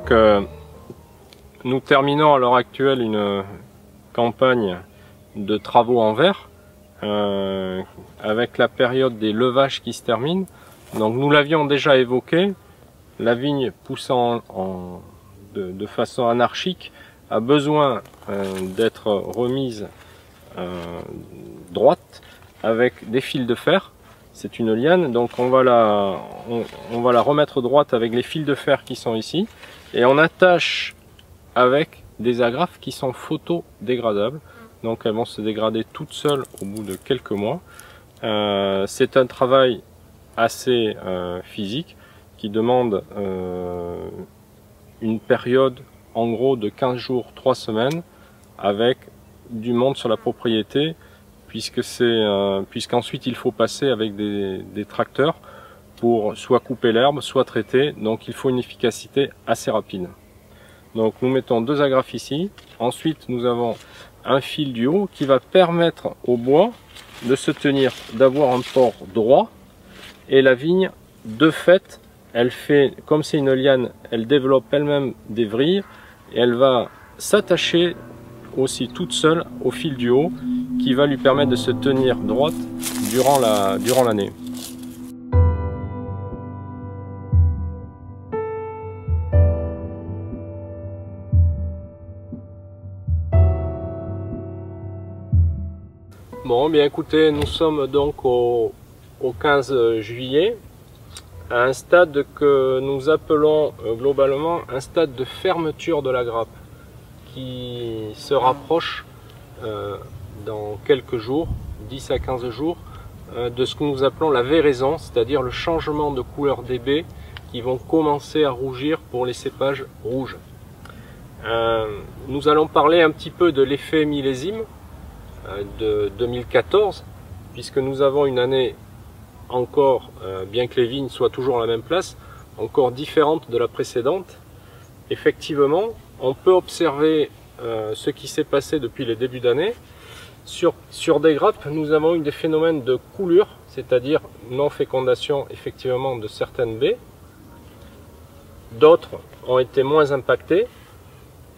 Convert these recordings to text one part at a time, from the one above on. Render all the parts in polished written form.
Donc nous terminons à l'heure actuelle une campagne de travaux en verre avec la période des leuvages qui se termine. Donc nous l'avions déjà évoqué, la vigne poussant de façon anarchique a besoin d'être remise droite avec des fils de fer. C'est une liane, donc on va la remettre droite avec les fils de fer qui sont ici, et on attache avec des agrafes qui sont photodégradables, donc elles vont se dégrader toutes seules au bout de quelques mois. C'est un travail assez physique qui demande une période en gros de 15 jours, 3 semaines, avec du monde sur la propriété, puisqu'ensuite il faut passer avec des tracteurs pour soit couper l'herbe, soit traiter, donc il faut une efficacité assez rapide. Donc nous mettons 2 agrafes ici, ensuite nous avons un fil du haut qui va permettre au bois de se tenir, d'avoir un port droit, et la vigne de fait, elle fait, comme c'est une liane, elle développe elle-même des vrilles, et elle va s'attacher aussi toute seule au fil du haut, qui va lui permettre de se tenir droite durant l'année. Bon, bien écoutez, nous sommes donc au 15 juillet, à un stade que nous appelons globalement un stade de fermeture de la grappe, qui se rapproche dans quelques jours, 10 à 15 jours, de ce que nous appelons la véraison, c'est-à-dire le changement de couleur des baies qui vont commencer à rougir pour les cépages rouges. Nous allons parler un petit peu de l'effet millésime de 2014, puisque nous avons une année encore, bien que les vignes soient toujours à la même place, encore différente de la précédente. Effectivement, on peut observer ce qui s'est passé depuis le début d'année. Sur des grappes, nous avons eu des phénomènes de coulure, c'est-à-dire non-fécondation effectivement de certaines baies. D'autres ont été moins impactés.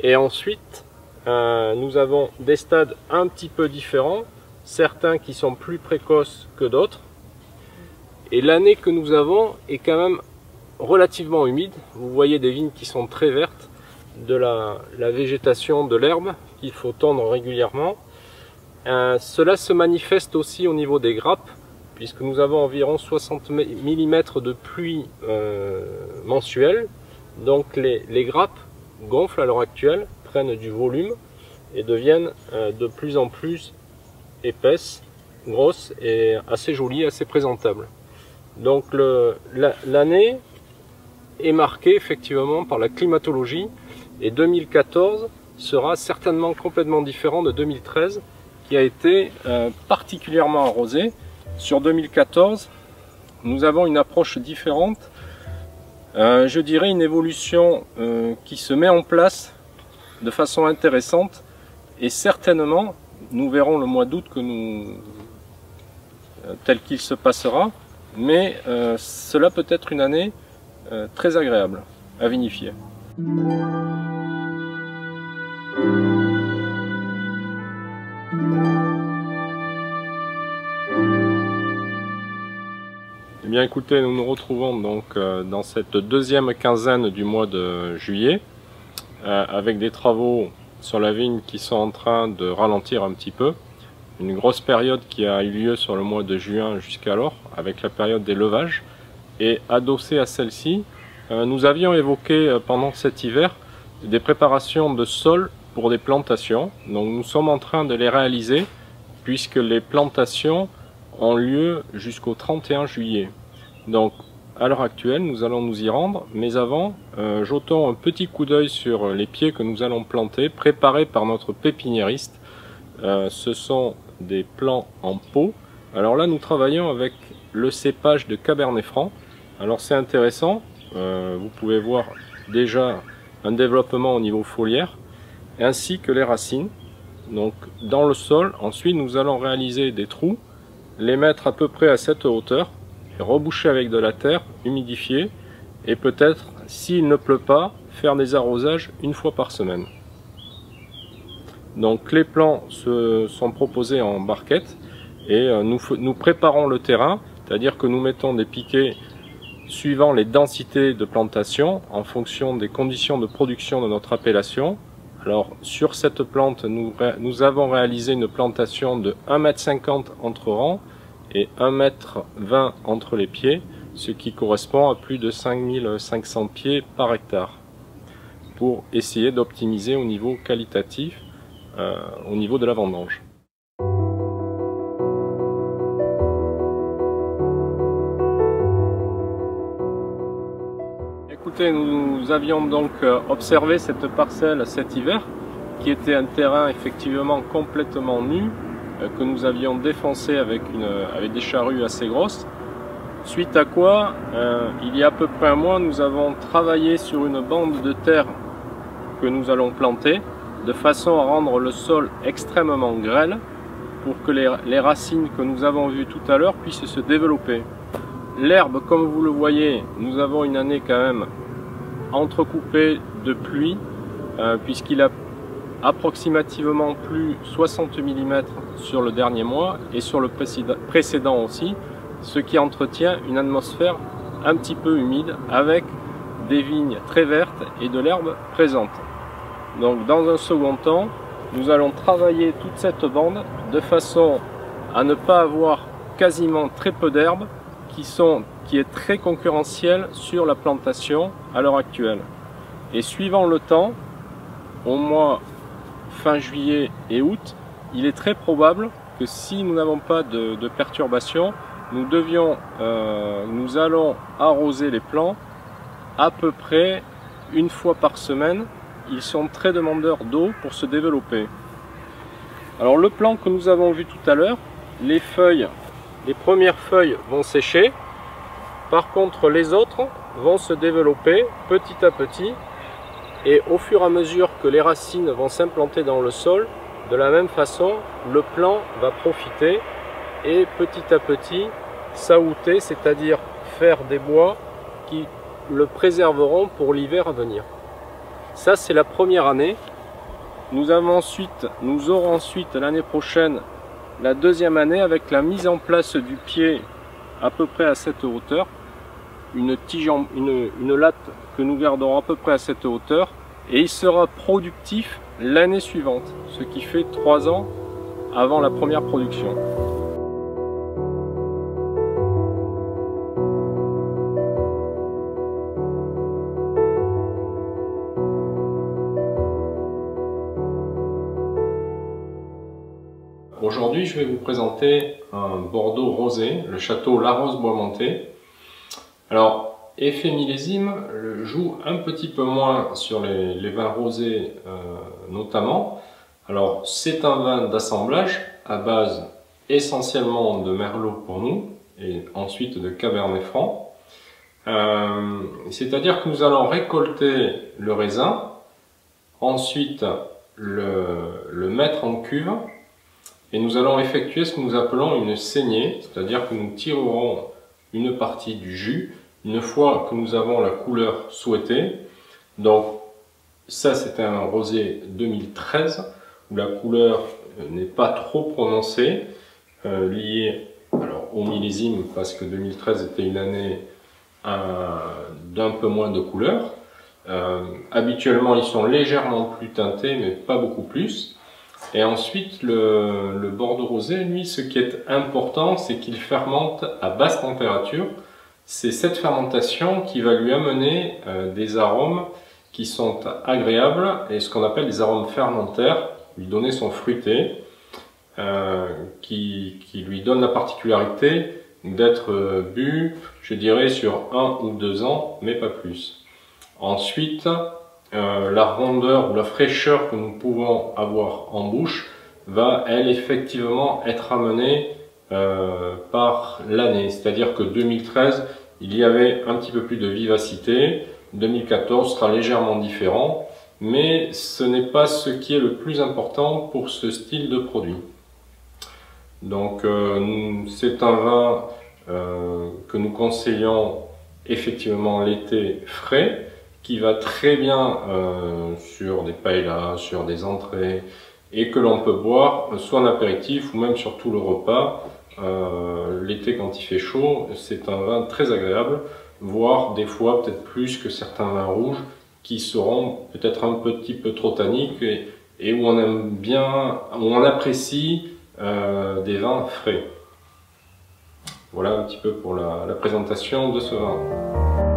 Et ensuite, nous avons des stades un petit peu différents, certains qui sont plus précoces que d'autres. Et l'année que nous avons est quand même relativement humide. Vous voyez des vignes qui sont très vertes, de la végétation, de l'herbe qu'il faut tondre régulièrement. Cela se manifeste aussi au niveau des grappes, puisque nous avons environ 60 mm de pluie mensuelle. Donc les grappes gonflent à l'heure actuelle, prennent du volume et deviennent de plus en plus épaisses, grosses et assez jolies, assez présentables. Donc l'année est marquée effectivement par la climatologie, et 2014 sera certainement complètement différent de 2013 qui a été particulièrement arrosé. Sur 2014, nous avons une approche différente, je dirais une évolution qui se met en place de façon intéressante, et certainement nous verrons le mois d'août tel qu'il se passera, mais cela peut être une année très agréable à vinifier. Eh bien écoutez, nous nous retrouvons donc dans cette deuxième quinzaine du mois de juillet, avec des travaux sur la vigne qui sont en train de ralentir un petit peu. Une grosse période qui a eu lieu sur le mois de juin jusqu'alors, avec la période des leuvages. Et adossé à celle-ci, nous avions évoqué pendant cet hiver des préparations de sol pour des plantations. Donc nous sommes en train de les réaliser, puisque les plantations ont lieu jusqu'au 31 juillet. Donc à l'heure actuelle, nous allons nous y rendre, mais avant, jetons un petit coup d'œil sur les pieds que nous allons planter, préparés par notre pépiniériste. Ce sont des plants en pot. Alors là, nous travaillons avec le cépage de Cabernet Franc. Alors c'est intéressant, vous pouvez voir déjà un développement au niveau foliaire, ainsi que les racines. Donc dans le sol, ensuite nous allons réaliser des trous, les mettre à peu près à cette hauteur, et reboucher avec de la terre humidifiée, et peut-être s'il ne pleut pas, faire des arrosages une fois par semaine. Donc les plants sont proposés en barquette et nous préparons le terrain, c'est-à-dire que nous mettons des piquets suivant les densités de plantation en fonction des conditions de production de notre appellation. Alors sur cette plante, nous avons réalisé une plantation de 1,50 m entre rangs et 1,20 m entre les pieds, ce qui correspond à plus de 5500 pieds par hectare, pour essayer d'optimiser au niveau qualitatif, au niveau de la vendange. Écoutez, nous avions donc observé cette parcelle cet hiver, qui était un terrain effectivement complètement nu, que nous avions défoncé avec des charrues assez grosses. Suite à quoi, il y a à peu près un mois, nous avons travaillé sur une bande de terre que nous allons planter, de façon à rendre le sol extrêmement grêle, pour que les racines que nous avons vues tout à l'heure puissent se développer. L'herbe, comme vous le voyez, nous avons une année quand même entrecoupée de pluie, puisqu'il a approximativement plu 60 mm sur le dernier mois et sur le précédent aussi, ce qui entretient une atmosphère un petit peu humide avec des vignes très vertes et de l'herbe présente. Donc dans un second temps, nous allons travailler toute cette bande de façon à ne pas avoir quasiment très peu d'herbe qui est très concurrentielle sur la plantation à l'heure actuelle. Et suivant le temps, au mois fin juillet et août, il est très probable que si nous n'avons pas de perturbations, nous allons arroser les plants à peu près une fois par semaine. Ils sont très demandeurs d'eau pour se développer. Alors le plant que nous avons vu tout à l'heure, les premières feuilles vont sécher. Par contre, les autres vont se développer petit à petit. Et au fur et à mesure que les racines vont s'implanter dans le sol, de la même façon, le plant va profiter et petit à petit s'aouter, c'est-à-dire faire des bois qui le préserveront pour l'hiver à venir. Ça, c'est la première année. Nous aurons ensuite l'année prochaine la deuxième année avec la mise en place du pied à peu près à cette hauteur, une latte que nous garderons à peu près à cette hauteur, et il sera productif l'année suivante, ce qui fait 3 ans avant la première production. Aujourd'hui, je vais vous présenter un Bordeaux rosé, le château Larose-Boismonté. Alors, effet millésime joue un petit peu moins sur les vins rosés notamment. Alors, c'est un vin d'assemblage à base essentiellement de Merlot pour nous et ensuite de Cabernet Franc. C'est-à-dire que nous allons récolter le raisin, ensuite le mettre en cuve, et nous allons effectuer ce que nous appelons une saignée, c'est-à-dire que nous tirerons une partie du jus une fois que nous avons la couleur souhaitée. Donc ça, c'est un rosé 2013 où la couleur n'est pas trop prononcée, liée au millésime, parce que 2013 était une année d'un peu moins de couleur. Habituellement, ils sont légèrement plus teintés, mais pas beaucoup plus. Et ensuite, le Bordeaux rosé, lui, ce qui est important, c'est qu'il fermente à basse température. C'est cette fermentation qui va lui amener des arômes qui sont agréables et ce qu'on appelle des arômes fermentaires, lui donner son fruité, qui lui donne la particularité d'être bu, je dirais, sur 1 ou 2 ans, mais pas plus. Ensuite, la rondeur ou la fraîcheur que nous pouvons avoir en bouche va, elle, effectivement être amenée par l'année. C'est-à-dire que 2013, il y avait un petit peu plus de vivacité, 2014 sera légèrement différent, mais ce n'est pas ce qui est le plus important pour ce style de produit. Donc c'est un vin que nous conseillons effectivement l'été frais, qui va très bien sur des paellas, sur des entrées, et que l'on peut boire soit en apéritif ou même sur tout le repas. L'été quand il fait chaud, c'est un vin très agréable, voire des fois peut-être plus que certains vins rouges qui seront peut-être un petit peu trop tanniques et où on aime bien, où on apprécie des vins frais. Voilà un petit peu pour la présentation de ce vin.